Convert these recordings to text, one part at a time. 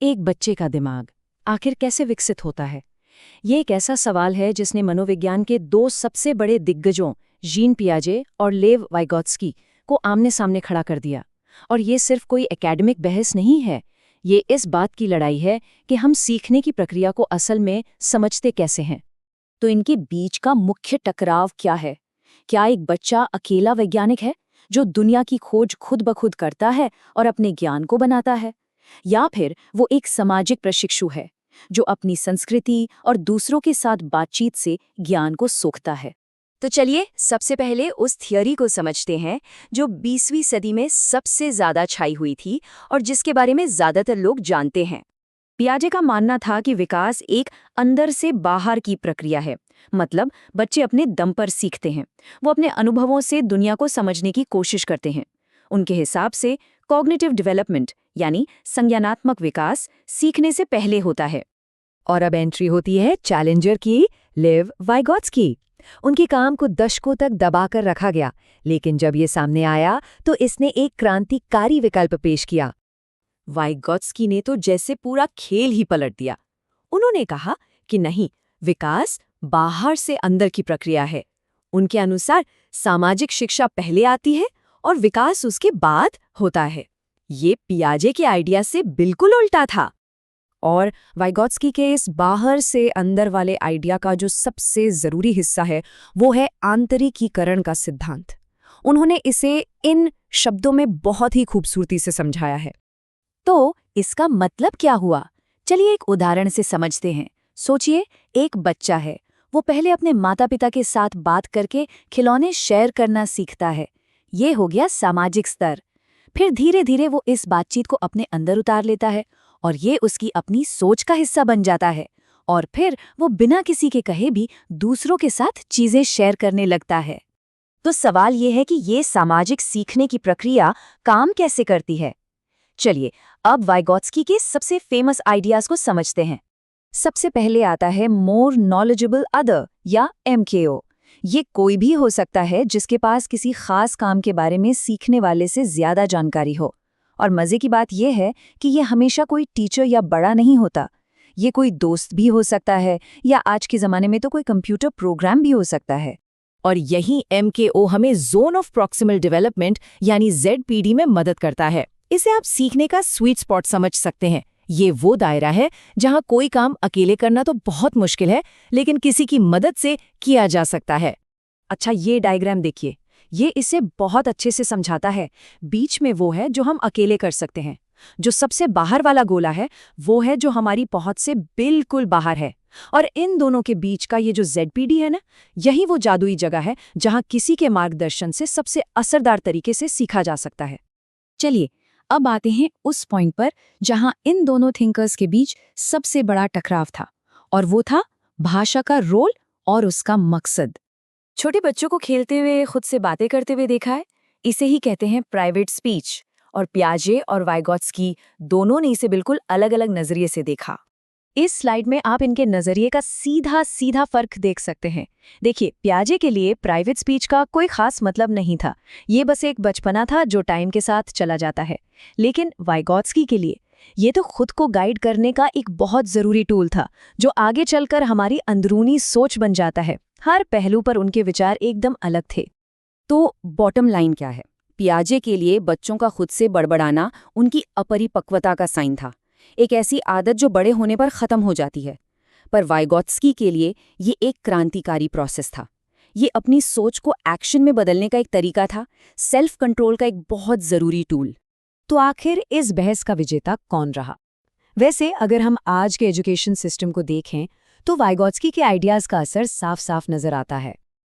एक बच्चे का दिमाग आखिर कैसे विकसित होता है? ये एक ऐसा सवाल है जिसने मनोविज्ञान के दो सबसे बड़े दिग्गजों जीन पियाजे और लेव वाइगोत्स्की को आमने सामने खड़ा कर दिया। और ये सिर्फ कोई एकेडमिक बहस नहीं है, ये इस बात की लड़ाई है कि हम सीखने की प्रक्रिया को असल में समझते कैसे हैं। तो इनके बीच का मुख्य टकराव क्या है? क्या एक बच्चा अकेला वैज्ञानिक है जो दुनिया की खोज खुद ब खुद करता है और अपने ज्ञान को बनाता है, या फिर वो एक सामाजिक प्रशिक्षु है जो अपनी संस्कृति और दूसरों के साथ बातचीत से ज्ञान को सोखता है? तो चलिए सबसे पहले उस थियरी को समझते हैं जो 20वीं सदी में सबसे ज्यादा छाई हुई थी और जिसके बारे में ज्यादातर लोग जानते हैं। पियाजे का मानना था कि विकास एक अंदर से बाहर की प्रक्रिया है। मतलब बच्चे अपने दम पर सीखते हैं, वो अपने अनुभवों से दुनिया को समझने की कोशिश करते हैं। उनके हिसाब से कॉग्निटिव डेवलपमेंट यानी संज्ञानात्मक विकास सीखने से पहले होता है। और अब एंट्री होती है चैलेंजर की, लेव वाइगोत्स्की। उनके काम को दशकों तक दबाकर रखा गया, लेकिन जब ये सामने आया तो इसने एक क्रांतिकारी विकल्प पेश किया। वाइगोत्स्की ने तो जैसे पूरा खेल ही पलट दिया। उन्होंने कहा कि नहीं, विकास बाहर से अंदर की प्रक्रिया है। उनके अनुसार सामाजिक शिक्षा पहले आती है और विकास उसके बाद होता है। ये पियाजे के आइडिया से बिल्कुल उल्टा था। और वाइगोत्स्की के इस बाहर से अंदर वाले आइडिया का जो सबसे जरूरी हिस्सा है वो है आंतरिकीकरण का सिद्धांत। उन्होंने इसे इन शब्दों में बहुत ही खूबसूरती से समझाया है। तो इसका मतलब क्या हुआ? चलिए एक उदाहरण से समझते हैं। सोचिए, एक बच्चा है, वो पहले अपने माता पिता के साथ बात करके खिलौने शेयर करना सीखता है। ये हो गया सामाजिक स्तर। फिर धीरे धीरे वो इस बातचीत को अपने अंदर उतार लेता है और ये उसकी अपनी सोच का हिस्सा बन जाता है। और फिर वो बिना किसी के कहे भी दूसरों के साथ चीजें शेयर करने लगता है। तो सवाल ये है कि ये सामाजिक सीखने की प्रक्रिया काम कैसे करती है? चलिए अब वाइगोत्स्की के सबसे फेमस आइडियाज को समझते हैं। सबसे पहले आता है मोर नॉलेजेबल अदर या MKO। ये कोई भी हो सकता है जिसके पास किसी खास काम के बारे में सीखने वाले से ज्यादा जानकारी हो। और मजे की बात यह है कि ये हमेशा कोई टीचर या बड़ा नहीं होता। ये कोई दोस्त भी हो सकता है, या आज के जमाने में तो कोई कंप्यूटर प्रोग्राम भी हो सकता है। और यही MKO हमें जोन ऑफ प्रॉक्सिमल डेवलपमेंट यानी ZPD में मदद करता है। इसे आप सीखने का स्वीट स्पॉट समझ सकते हैं। ये वो दायरा है जहां कोई काम अकेले करना तो बहुत मुश्किल है, लेकिन किसी की मदद से किया जा सकता है। अच्छा, ये डायग्राम देखिए, ये इसे बहुत अच्छे से समझाता है। बीच में वो है जो हम अकेले कर सकते हैं। जो सबसे बाहर वाला गोला है वो है जो हमारी पहुंच से बिल्कुल बाहर है। और इन दोनों के बीच का ये जो ZPD है ना, यही वो जादुई जगह है जहां किसी के मार्गदर्शन से सबसे असरदार तरीके से सीखा जा सकता है। चलिए अब आते हैं उस पॉइंट पर जहां इन दोनों थिंकर्स के बीच सबसे बड़ा टकराव था, और वो था भाषा का रोल और उसका मकसद। छोटे बच्चों को खेलते हुए, खुद से बातें करते हुए देखा है? इसे ही कहते हैं प्राइवेट स्पीच। और पियाजे और वाइगोत्स्की दोनों ने इसे बिल्कुल अलग अलग नजरिए से देखा। इस स्लाइड में आप इनके नजरिए का सीधा सीधा फर्क देख सकते हैं। देखिए, पियाजे के लिए प्राइवेट स्पीच का कोई खास मतलब नहीं था, ये बस एक बचपना था जो टाइम के साथ चला जाता है। लेकिन वाइगोत्स्की के लिए ये तो खुद को गाइड करने का एक बहुत जरूरी टूल था, जो आगे चलकर हमारी अंदरूनी सोच बन जाता है। हर पहलू पर उनके विचार एकदम अलग थे। तो बॉटम लाइन क्या है? पियाजे के लिए बच्चों का खुद से बड़बड़ाना उनकी अपरिपक्वता का साइन था, एक ऐसी आदत जो बड़े होने पर खत्म हो जाती है। पर वाइगोत्स्की के लिए ये एक क्रांतिकारी प्रोसेस था। ये अपनी सोच को एक्शन में बदलने का एक तरीका था, सेल्फ कंट्रोल का एक बहुत जरूरी टूल। तो आखिर इस बहस का विजेता कौन रहा? वैसे अगर हम आज के एजुकेशन सिस्टम को देखें तो वाइगोत्स्की के आइडियाज का असर साफ साफ नजर आता है।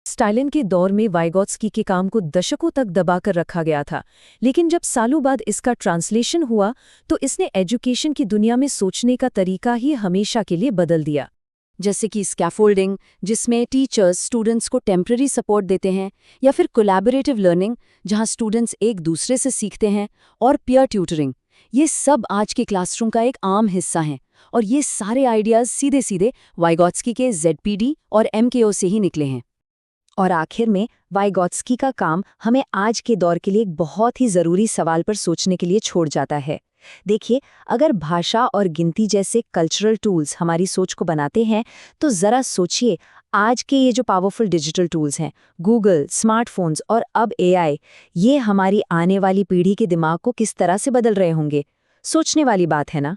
स्टालिन के दौर में वाइगोत्स्की के काम को दशकों तक दबाकर रखा गया था, लेकिन जब सालों बाद इसका ट्रांसलेशन हुआ तो इसने एजुकेशन की दुनिया में सोचने का तरीका ही हमेशा के लिए बदल दिया। जैसे कि स्कैफोल्डिंग, जिसमें टीचर्स स्टूडेंट्स को टेम्पररी सपोर्ट देते हैं, या फिर कोलैबोरेटिव लर्निंग जहां स्टूडेंट्स एक दूसरे से सीखते हैं, और पीयर ट्यूटरिंग, ये सब आज के क्लासरूम का एक आम हिस्सा हैं। और ये सारे आइडियाज सीधे सीधे वाइगोत्स्की के ZPD और MKO से ही निकले हैं। और आखिर में वाइगोत्स्की का काम हमें आज के दौर के लिए एक बहुत ही ज़रूरी सवाल पर सोचने के लिए छोड़ जाता है। देखिए, अगर भाषा और गिनती जैसे कल्चरल टूल्स हमारी सोच को बनाते हैं, तो ज़रा सोचिए, आज के ये जो पावरफुल डिजिटल टूल्स हैं, गूगल, स्मार्टफोन्स और अब एआई, ये हमारी आने वाली पीढ़ी के दिमाग को किस तरह से बदल रहे होंगे। सोचने वाली बात है ना?